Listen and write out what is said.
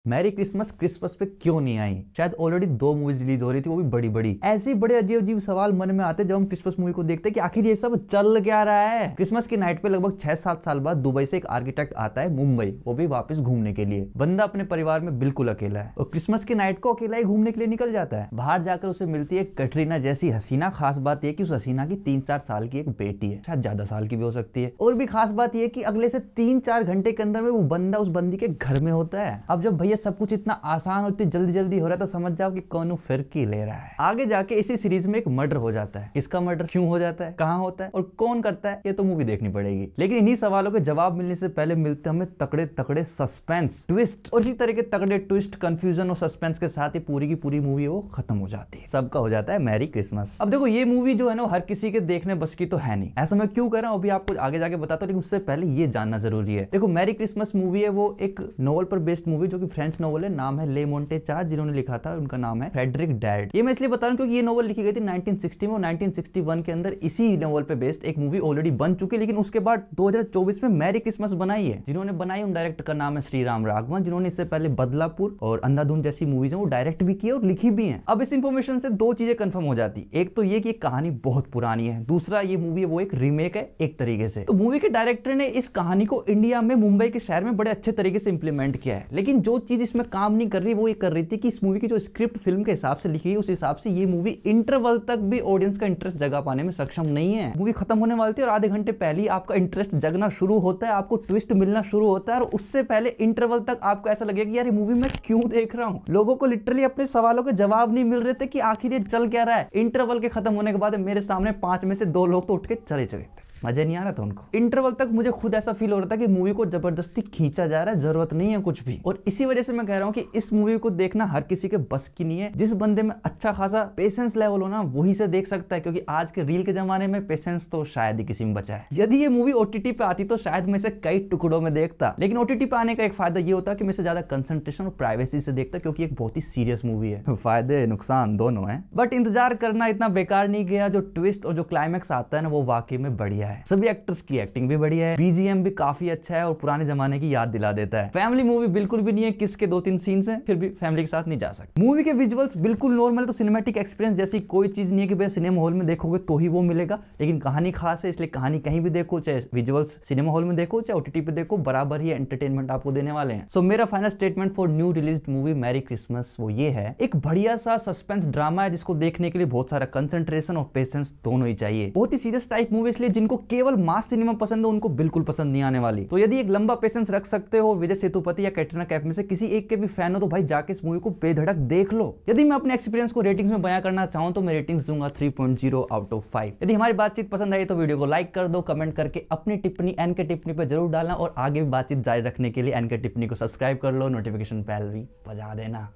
Merry Christmas Christmas पे क्यों नहीं आई? शायद ऑलरेडी 2 मूवीज रिलीज हो रही थी, वो भी बड़ी बड़ी। ऐसे बड़े अजीब अजीब सवाल मन में आते जब हम क्रिसमस मूवी को देखते हैं कि आखिर ये सब चल क्या रहा है। क्रिसमस की नाइट पे लगभग 6-7 साल बाद दुबई से एक आर्किटेक्ट आता है मुंबई, वो भी वापस घूमने के लिए। बंदा अपने परिवार में बिल्कुल अकेला है और क्रिसमस की नाइट को अकेला ही घूमने के लिए निकल जाता है। बाहर जाकर उसे मिलती है कैटरीना जैसी हसीना। खास बात यह कि उस हसीना की 3-4 साल की एक बेटी है, शायद ज्यादा साल की भी हो सकती है। और भी खास बात यह कि अगले से 3-4 घंटे के अंदर में वो बंदा उस बंदी के घर में होता है। अब जब भैया सब कुछ इतना आसान और इतनी जल्दी जल्दी हो रहा है तो समझ जाओ कि कौन फिरकी ले रहा है। आगे जाके इसी सीरीज में एक मर्डर हो जाता है। किसका मर्डर, क्यों हो जाता है, कहां होता है और कौन करता है, ये तो मूवी देखनी पड़ेगी। लेकिन इन्हीं सवालों के जवाब मिलने से पहले मिलते हमें तगड़े तगड़े सस्पेंस ट्विस्ट, और इसी तरह के तगड़े ट्विस्ट, कंफ्यूजन और सस्पेंस के साथ ही पूरी की पूरी मूवी वो खत्म हो जाती है। सबका हो जाता है मैरी क्रिसमस। अब देखो ये मूवी जो है ना हर किसी के देखने बस की तो है नहीं। ऐसा मैं क्यों कर रहा हूं अभी आपको आगे जाके बताता हूं, लेकिन उससे पहले ये जानना जरूरी है। देखो मैरी क्रिसमस मूवी है वो एक नॉवल पर बेस्ड मूवी, जो कि फ्रेंच नॉवल है, नाम है ले मोंटे चार्ल्स। जिन्होंने लिखा था उनका नाम है फ्रेडरिक डैड। ये मैं इसलिए बता रहा हूं क्योंकि ये नॉवल लिखी गई थी 1960 में और 1961 के अंदर इसी नॉवल पे बेस्ड एक मूवी ऑलरेडी बन चुकी है। लेकिन उसके बाद 2024 में मैरी क्रिसमस बनाई है। जिन्होंने बनाई उन डायरेक्टर का नाम है श्रीराम राघवन, जिन्होंने इससे पहले बदलापुर और अंधाधुन जैसी मूवीज वो डायरेक्ट भी की और लिखी भी है। अब इस इंफॉर्मेशन से 2 चीजें कंफर्म हो जाती, एक तो ये कि कहानी बहुत पुरानी है, दूसरा ये मूवी वो एक रीमेक है एक तरीके से। तो मूवी के डायरेक्टर ने इस कहानी को इंडिया में मुंबई के शहर में बड़े अच्छे तरीके से इंप्लीमेंट किया है। लेकिन जो चीज इसमें काम नहीं कर रही वो ये कर रही थी कि इस मूवी की जो स्क्रिप्ट फिल्म के हिसाब से लिखी है उस हिसाब से ये मूवी इंटरवल तक भी ऑडियंस का इंटरेस्ट जगा पाने में सक्षम नहीं है। मूवी खत्म होने वाली थी और आधे घंटे पहले ही आपका इंटरेस्ट जगना शुरू होता है, आपको ट्विस्ट मिलना शुरू होता है और उससे पहले इंटरवल तक आपको ऐसा लगेगा कि यार ये मूवी मैं क्यों देख रहा हूं। लोगों को लिटरली अपने सवालों के जवाब नहीं मिल रहे थे कि आखिर ये चल क्या रहा है। इंटरवल के खत्म होने के बाद मेरे सामने 5 में से 2 लोग तो उठ के चले थे, मजा नहीं आ रहा था उनको। इंटरवल तक मुझे खुद ऐसा फील हो रहा था कि मूवी को जबरदस्ती खींचा जा रहा है, जरूरत नहीं है कुछ भी। और इसी वजह से मैं कह रहा हूं कि इस मूवी को देखना हर किसी के बस की नहीं है। जिस बंदे में अच्छा खासा पेशेंस लेवल हो ना वही से देख सकता है, क्योंकि आज के रील के जमाने में पेशेंस तो शायद ही किसी में बचा है। यदि ये मूवी ओटीटी पे आती तो शायद मैं इसे कई टुकड़ों में देखता, लेकिन ओटीटी पे आने का एक फायदा ये होता कि मैं इसे ज्यादा कंसंट्रेशन और प्राइवेसी से देखता, क्योंकि एक बहुत ही सीरियस मूवी है। फायदे नुकसान दोनों है, बट इंतजार करना इतना बेकार नहीं गया। जो ट्विस्ट और जो क्लाइमैक्स आता है ना वो वाकई में बढ़िया है। सभी एक्टर्स की एक्टिंग भी बढ़िया है, बीजीएम भी काफी अच्छा है और पुराने जमाने की याद दिला देता है। फैमिली मूवी बिल्कुल भी नहीं है, किसके 2-3 सीन्स हैं, फिर भी फैमिली के साथ नहीं जा सकते। मूवी के विजुअल्स बिल्कुल नॉर्मल, तो सिनेमैटिक एक्सपीरियंस जैसी कोई चीज नहीं है कि भैया सिनेमा हॉल में देखोगे तो ही वो मिलेगा। लेकिन कहानी खास है, इसलिए कहानी कहीं भी देखो, चाहे विजुअल्स सिनेमा हॉल में देखो चाहे ओटीटी पे देखो, बराबर ही एंटरटेनमेंट आपको देने वाले हैं। सो मेरा final statement for new release movie merry Christmas वो ये है, एक बढ़िया सा सस्पेंस ड्रामा है जिसको देखने के लिए बहुत सारा कंसंट्रेशन और पेशेंस दोनों ही चाहिए। बहुत ही सीरियस टाइप मूवी, इसलिए जिनको केवल मास सिनेमा पसंद है उनको बिल्कुल पसंद नहीं आने वाली। तो यदि एक लंबा पेशेंस रख सकते हो, विजय सेतुपति या कैटरीना कैफ में से किसी एक के भी फैन हो, तो भाई जाके इस मूवी को बेधड़क देख लो। यदि मैं अपने एक्सपीरियंस को रेटिंग्स में बयां करना चाहूं तो मैं रेटिंग्स दूंगा 3.0 आउट ऑफ 5। यदि हमारी बातचीत पसंद आई तो वीडियो को लाइक कर दो, कमेंट करके अपनी टिप्पणी एन के टिप्पणी पर जरूर डालना और आगे भी बातचीत जारी रखने के लिए एन के टिप्पणी को सब्सक्राइब कर लो, नोटिफिकेशन बेल भी बजा देना।